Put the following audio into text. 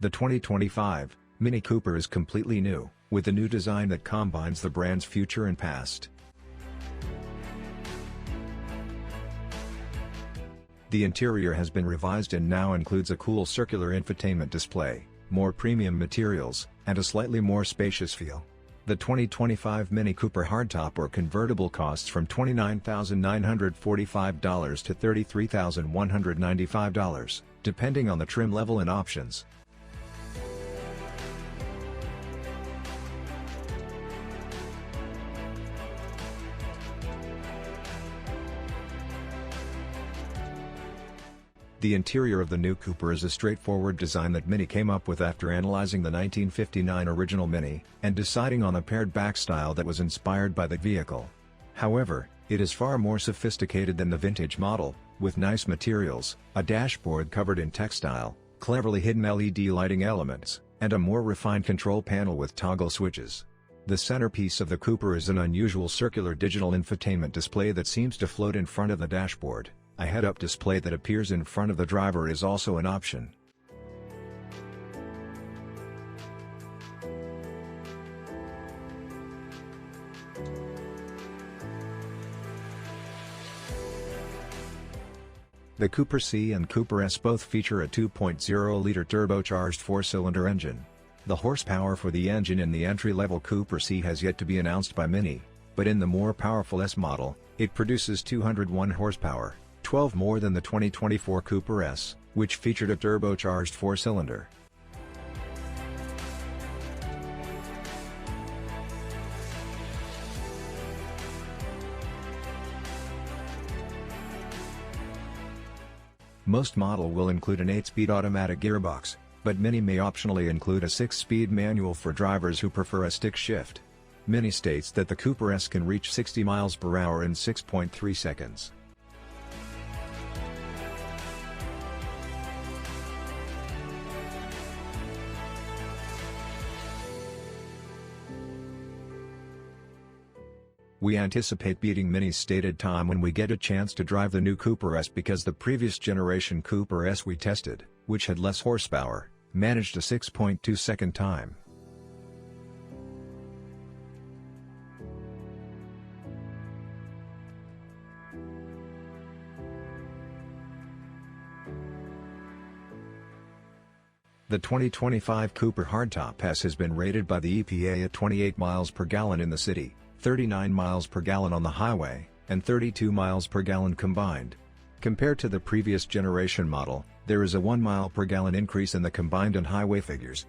The 2025 Mini Cooper is completely new, with a new design that combines the brand's future and past. The interior has been revised and now includes a cool circular infotainment display, more premium materials, and a slightly more spacious feel. The 2025 Mini Cooper Hardtop or Convertible costs from $29,945 to $33,195, depending on the trim level and options. The interior of the new Cooper is a straightforward design that Mini came up with after analyzing the 1959 original Mini, and deciding on a pared back style that was inspired by the vehicle. However, it is far more sophisticated than the vintage model, with nice materials, a dashboard covered in textile, cleverly hidden LED lighting elements, and a more refined control panel with toggle switches. The centerpiece of the Cooper is an unusual circular digital infotainment display that seems to float in front of the dashboard. A head-up display that appears in front of the driver is also an option. The Cooper C and Cooper S both feature a 2.0-liter turbocharged 4-cylinder engine. The horsepower for the engine in the entry-level Cooper C has yet to be announced by Mini, but in the more powerful S model, it produces 201 horsepower. 12 more than the 2024 Cooper S, which featured a turbocharged 4-cylinder. Most model will include an 8-speed automatic gearbox, but Mini may optionally include a 6-speed manual for drivers who prefer a stick shift. Mini states that the Cooper S can reach 60 miles per hour in 6.3 seconds. We anticipate beating Mini's stated time when we get a chance to drive the new Cooper S because the previous generation Cooper S we tested, which had less horsepower, managed a 6.2-second time. The 2025 Cooper Hardtop S has been rated by the EPA at 28 miles per gallon in the city, 39 miles per gallon on the highway, and 32 miles per gallon combined. Compared to the previous generation model, there is a 1 mile per gallon increase in the combined and highway figures,